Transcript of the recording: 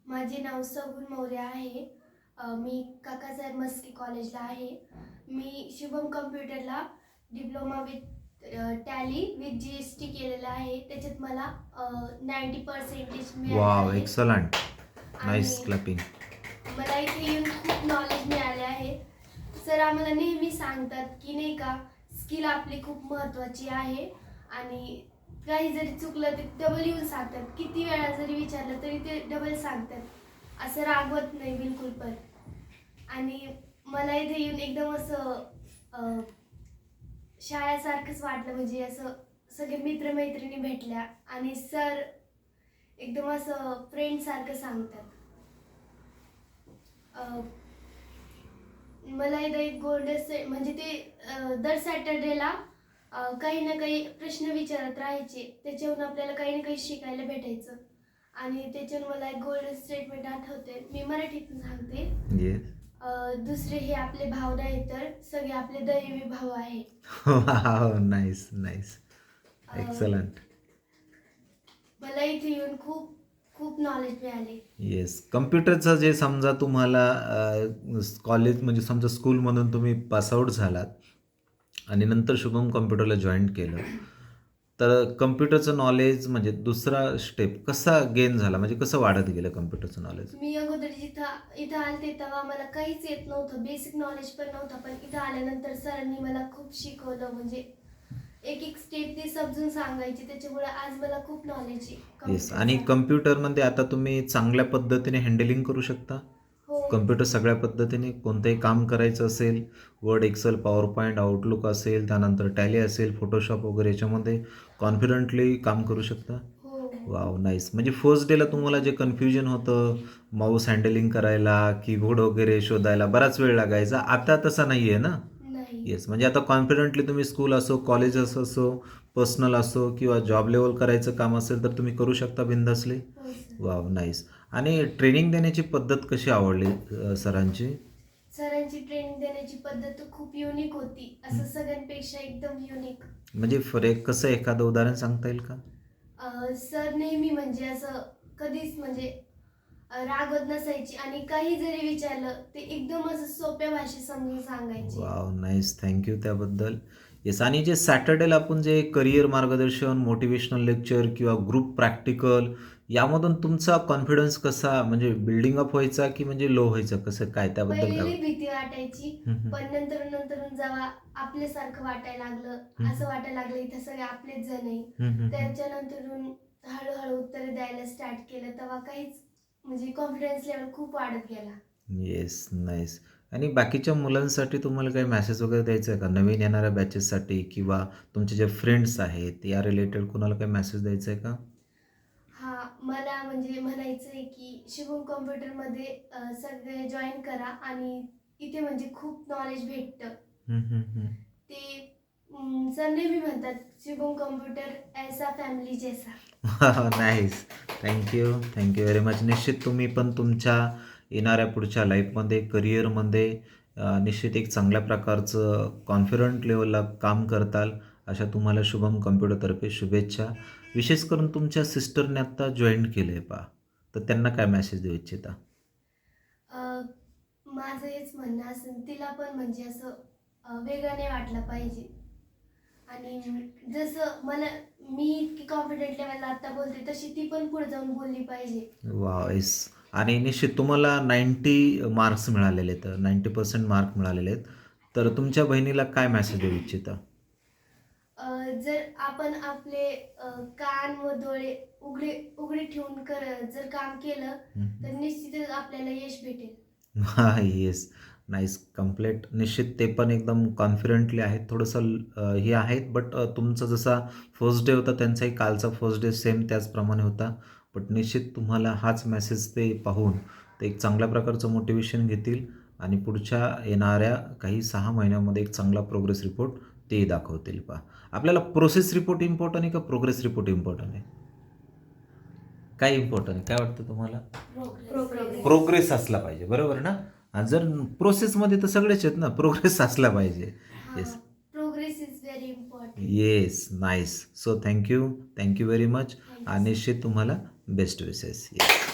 माझे नाव सगुण मौर्य आहे. मी काकासाहेब मस्के कॉलेजला आहे. मी शुभम कम्प्युटरला diploma with tally with GST केलेला आहे. त्याच्यात मला 90% मिळाले वाव, आहे. एक्सलंट, नाईस आणि क्लॅपिंग. मला इथे येऊन खूप नॉलेज मिळाले आहे. सर आम्हाला नेहमी सांगतात की नाही का, स्किल आपली खूप महत्त्वाची आहे आणि काही जरी चुकलं ते डबल येऊन सांगतात. किती वेळा जरी विचारलं तरी ते डबल सांगतात. असं रागवत नाही बिलकुल पण. आणि मला इथे येऊन एकदम असं शाळेसारखंच वाटलं. म्हणजे असं सगळे मित्रमैत्रिणी भेटल्या आणि सर एकदम असं फ्रेंडसारखं सांगतात. मला इथं एक गोल्डन म्हणजे ते दर सॅटर्डेला काही ना काही प्रश्न विचारत राहायचे. त्याच्यावरून आपल्याला काही ना काही शिकायला भेटायचं. आणि त्याच्यावर मला एक गोल्डन स्टेटमेंट आठवते. मी मराठीतून सांगते. येस. दुसरे हे आपले भाव नाही तर सगळे आपले दैवी भाव आहे. वाव, नाईस नाईस, अ, एक्सलंट. मला इथे येऊन खूप खूप नॉलेज मिळाले. येस, कम्प्युटरचं जे समजा तुम्हाला कॉलेज म्हणजे समजा स्कूलमधून तुम्ही पासआउट झालात आणि नंतर शुभम कम्प्युटरला जॉईन केलं, तर कम्प्युटरचं नॉलेज म्हणजे दुसरा स्टेप कसा गेन झाला, म्हणजे कसं वाढत गेलं कम्प्युटरचं नॉलेज? मी अगोदर इथं आलते तेव्हा मला काहीच येत नव्हतं. बेसिक नॉलेज पण नव्हतं. पण इथं आल्यानंतर सरांनी मला खूप शिकवलं. म्हणजे एक एक स्टेप ते समजून सांगायचे. त्याच्यामुळे आज मला खूप नॉलेज आहे येस, आणि कम्प्युटरचा. कम्प्युटरमध्ये आता तुम्ही चांगल्या पद्धतीने हँडलिंग करू शकता. हो. कम्प्युटर सगळ्या पद्धतीने कोणतंही काम करायचं असेल, word, Excel, PowerPoint, Outlook असेल, त्यानंतर टॅली असेल, फोटोशॉप वगैरे, याच्यामध्ये कॉन्फिडंटली काम करू शकता. हो. Wow, nice. म्हणजे फर्स्ट डेला तुम्हाला जे कन्फ्युजन होतं, माऊस हँडलिंग करायला, कीबोर्ड वगैरे शोधायला बराच वेळ लागायचा, आता तसं नाही आहे ना? नाही. येस, म्हणजे आता कॉन्फिडंटली तुम्ही स्कूल असो, कॉलेज असो, पर्सनल असो किंवा जॉब लेवल करायचं काम असेल तर तुम्ही करू शकता बिनधास्तली. हो सर. Wow, nice. आणि ट्रेनिंग देण्याची पद्धत कशी आवडली सरांची? सरांची ट्रेनिंग देण्याची पद्धत खूप युनिक होती. असं सगळ्यांपेक्षा एकदम युनिक. म्हणजे फरक कसं, एखादं उदाहरण सांगता येईल का? सर नेहमी म्हणजे असं कधीच म्हणजे रागवत नसायची आणि काही जरी विचारलं ते एकदम असं सोप्या भाषेत समजून सांगायचे. वाव, नाईस, थँक्यू त्याबद्दल. येस, आणि जे सॅटर्डेला आपण जे करिअर मार्गदर्शन, मोटिवेशनल लेक्चर किंवा ग्रुप प्रॅक्टिकल, यामधून तुमचा कॉन्फिडन्स कसा म्हणजे बिल्डिंग अप व्हायचा की म्हणजे लो व्हायचं, कसं काय, त्याबद्दल पहिले काय? लई भीती वाटायची. हम्म, पण नंतर जेव्हा आपल्यासारखं वाटायला लागलं, असं वाटायला लागलं इथं सगळे आपलेच जण आहे. हम्म. त्याच्यानंतरून हळूहळू उत्तर द्यायला स्टार्ट केलं तेव्हा काहीच म्हणजे कॉन्फिडन्स लेवल खूप वाढत गेला. Yes, nice. आणि बाकीच्या मुलांसाठी तुम्हाला काही मेसेज वगैरे द्यायचा आहे का, नवीन येणाऱ्या बॅचेससाठी किंवा तुमचे जे फ्रेंड्स आहेत या रिलेटेड कोणाला काही मेसेज द्यायचा आहे का? हां, मला म्हणजे म्हणायचं आहे की शुभम कॉम्प्युटरमध्ये सगळे जॉईन करा आणि इथे म्हणजे खूप नॉलेज भेटतं. हम्म. ते सर नेहमी म्हणतात शुभम कॉम्प्युटर ऐसा फॅमिली जैसा. Nice, thank you very much. निश्चित तुम्ही पण तुमच्या येणाऱ्या पुढच्या लाईफमध्ये, करिअरमध्ये निश्चित एक चांगल्या प्रकारचं कॉन्फिडंट लेवलला काम करताल, अशा तुम्हाला शुभम कम्प्युटरतर्फे शुभेच्छा. विशेष करून तुमच्या सिस्टरने आत्ता जॉईन केलं आहे पहा, तर त्यांना काय मेसेज देऊ इच्छिता? अ, माझं हेच म्हणणं असेल तिला पण म्हणजे असं वेगळं नाही वाटलं पाहिजे. आणि जसं मी इतकी कॉन्फिडेंट लेवलला आता बोलते तशी ती पण पुढे जाऊन बोलली पाहिजे. वाह! येस. आणि निश्चित तुम्हाला 90 मार्क्स मिळालेले आहेत, 90% मार्क मिळालेले आहेत. तर तुमच्या बहिणीला काय मेसेज देऊ इच्छिता? जर आपण आपले कान व डोळे उघडे उघडे ठेवून जर काम केलं तर निश्चितच आपल्याला यश भेटेल. हां, येस. Nice, complete. निश्चित ते पण एकदम कॉन्फिडेंटली आहेत. थोडंसं हे आहेत, बट तुमचा जसा फर्स्ट डे होता, त्यांचाही कालचा फर्स्ट डे सेम त्याचप्रमाणे होता. बट निश्चित तुम्हाला हाच मेसेज ते पाहून ते एक चांगल्या प्रकारचं मोटिवेशन घेतील आणि पुढच्या येणाऱ्या काही 6 महिन्यामध्ये एक चांगला प्रोग्रेस रिपोर्ट ते दाखवतील पहा. आपल्याला प्रोसेस रिपोर्ट इम्पॉर्टंट आहे का प्रोग्रेस रिपोर्ट इम्पॉर्टंट आहे? काय इम्पॉर्टंट आहे? काय वाटतं तुम्हाला? प्रोग्रेस. प्रोग्रेस असला पाहिजे, बरोबर ना? आणि जर प्रोसेसमध्ये तर सगळेच आहेत ना, प्रोग्रेस असला पाहिजे. हां, yes. Progress is very important. Yes, nice. So thank you very much. Thank you आणि सर. निश्चित तुम्हाला बेस्ट विशेस. येस.